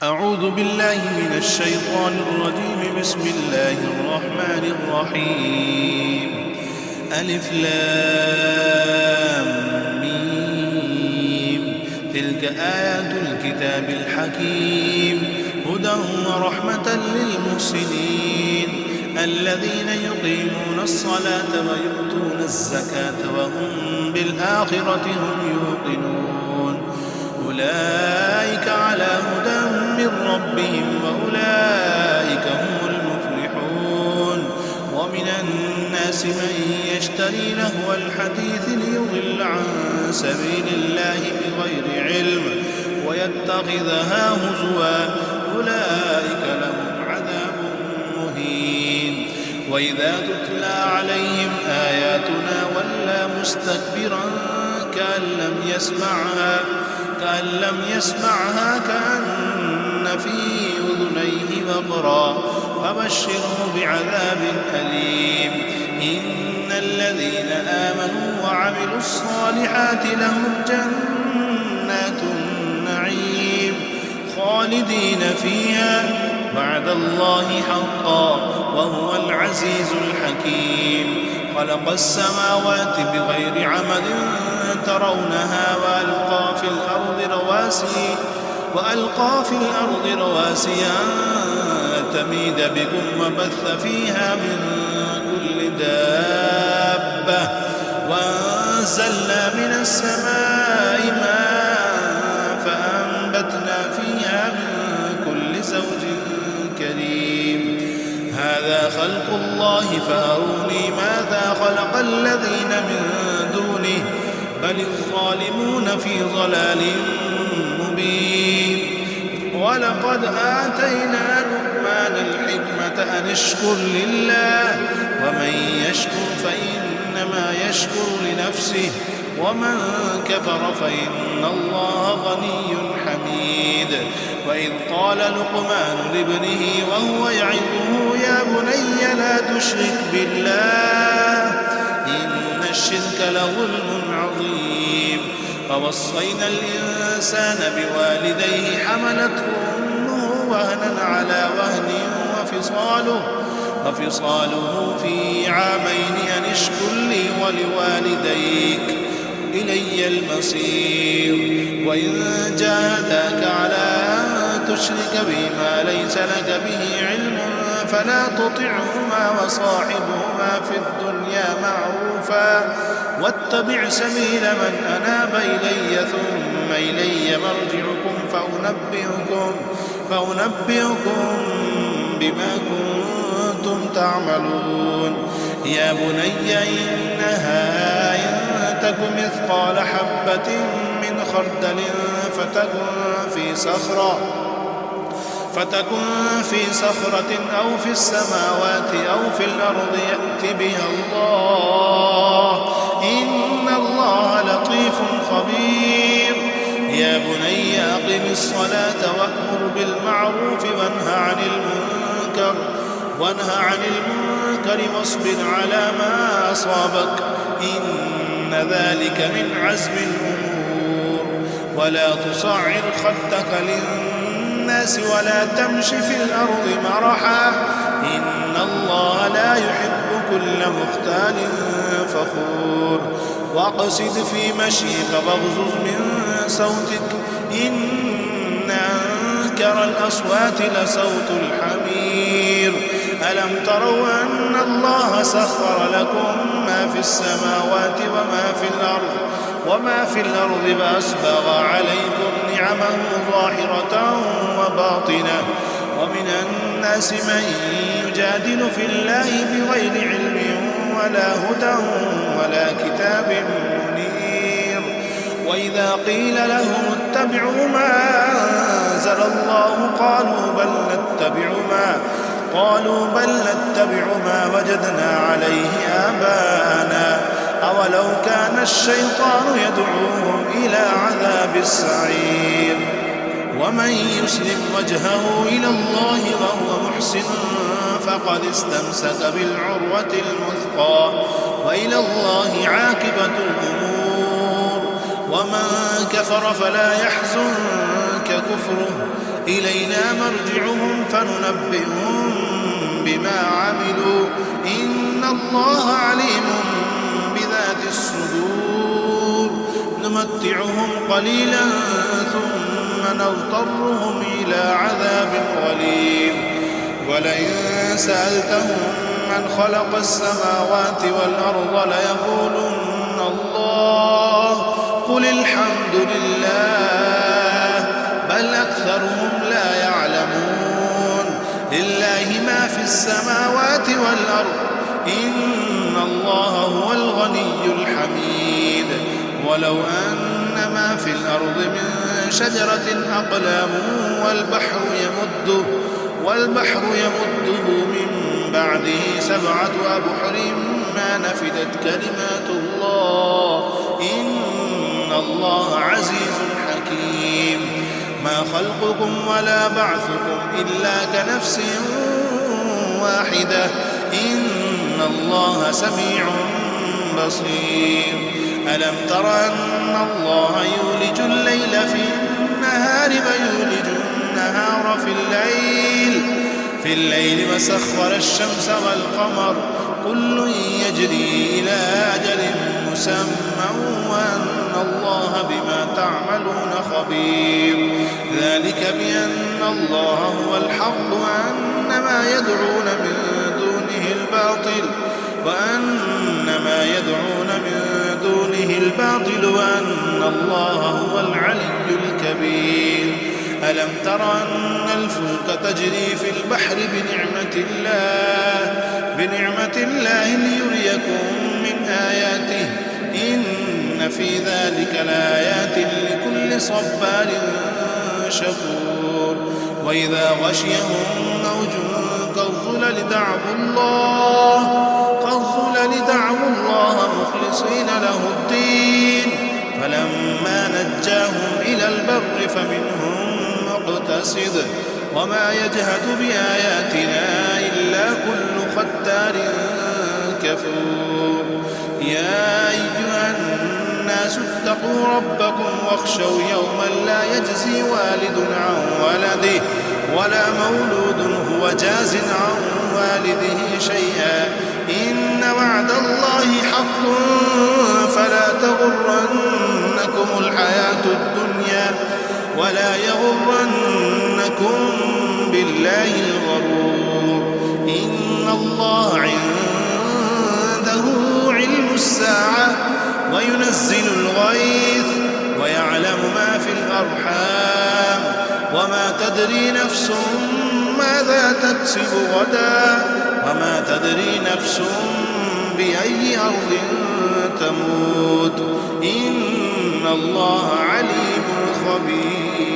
أعوذ بالله من الشيطان الرجيم. بسم الله الرحمن الرحيم. ألف لام ميم. تلك آيات الكتاب الحكيم، هدى ورحمة للمحسنين الذين يقيمون الصلاة ويؤتون الزكاة وهم بالآخرة هم يوقنون. أولئك على هدى من ربهم وأولئك هم المفلحون. ومن الناس من يشتري لهو الحديث ليضل عن سبيل الله بغير علم ويتخذها هزوا، أولئك لهم عذاب مهين. وإذا تتلى عليهم آياتنا ولى مستكبرا كأن لم يسمعها كأن في أذنيه وقرا، فبشره بعذاب أليم. إن الذين آمنوا وعملوا الصالحات لهم جنات النعيم خالدين فيها، وعد الله حقا وهو العزيز الحكيم. خلق السماوات بغير عمد ترونها وألقى في الأرض رواسي أن تميد بكم وبث فيها من كل دابة، وأنزلنا من السماء ماء فأنبتنا فيها من كل زوج كريم. هذا خلق الله فأروني ماذا خلق الذين من دونه، بل الظالمون في ضلال مبين. ولقد آتينا لقمان الحكمة أن اشكر لله، ومن يشكر فإنما يشكر لنفسه، ومن كفر فإن الله غني حميد. وإذ قال لقمان لابنه وهو يعظه يا بني لا تشرك بالله إن الشرك لظلم عظيم. فوصينا الإنسان بوالديه حملته أمه وهنا على وهن وفصاله في عامين أن اشكر لي ولوالديك إلي المصير. وإن جاهداك على أن تشرك بي ما ليس لك به علم فلا تطعهما وصاحبهما في الدنيا معروفا، واتبع سبيل من أناب إلي ثم إلي مرجعكم فأنبئكم بما كنتم تعملون. يا بني إنها إن تك مثقال حبة من خردل فتكن في صخرة أو في السماوات أو في الأرض يأت بها الله، إن الله لطيف خبير. يا بني أقم الصلاة وأمر بالمعروف وانه عن المنكر واصبر على ما أصابك، إن ذلك من عزم الأمور. ولا تصعر خدك للناس ولا تمش في الأرض مرحا، إن الله لا يحب كل مختال فخور. واقصد في مشيك واغضض من صوتك، إن أنكر الأصوات لصوت الحمير. ألم تروا أن الله سخر لكم ما في السماوات وما في الأرض فأسبغ عليكم نعمه ظاهرة وباطنة. ومن الناس من يجادل في الله بغير علم ولا هدى ولا كتاب منير. وإذا قيل لهم اتبعوا ما أنزل الله قالوا بل نتبع ما وجدنا عليه آباءنا، أولو كان الشيطان يدعوهم إلى عذاب السعير. ومن يسلم وجهه إلى الله وهو محسن فقد استمسك بالعروة الوثقى، وإلى الله عاقبة الأمور. ومن كفر فلا يحزنك كفره، إلينا مرجعهم فننبئهم بما عملوا إن الله عليم بذات الصدور نمتعهم قليلا ثم نضطرهم إلى عذاب غليظ ولئن سألتهم من خلق السماوات والأرض ليقولن الله قل الحمد لله بل أكثرهم لا يعلمون لله ما في السماوات والأرض إن الله هو الغني الحميد ولو أن ما في الأرض من شجرة أقلام والبحر يمده من بعده 7 أبحر ما نفدت كلمات الله إن الله عزيز حكيم ما خلقكم ولا بعثكم إلا كنفس واحدة إن الله سميع بصير ألم تر أن الله يولج الليل في النهار ويولج النهار في الليل وسخر الشمس والقمر كل يجري إلى أجل مسمى وأن الله بما تعملون خبير ذلك بأن الله هو الحق وأن ما يدعون من دونه الباطل وأن الله هو العلي الكبير ألم تر أن الفلك تجري في البحر بنعمة الله ليريكم من آياته إن في ذلك لآيات لكل صبار شكور وإذا غشيهم موج كالظلل دعوا الله مخلصين له الدين فلما نجاهم إلى البر فمنهم مقتصد وما يجهد بآياتنا إلا كل ختار كفور يا أيها الناس اتقوا ربكم واخشوا يوما لا يجزي والد عن ولده ولا مولود هو جاز عن والده شيئا إن وعد الله حق فلا تغرنكم الحياة الدنيا ولا يغرنكم بالله الغرور إن الله عنده علم الساعة وينزل الغيث ويعلم ما في الأرحام وما تدري نفس ماذا تكسب غدا وما تدري نفس بأي أرض تموت إن الله عليم خبير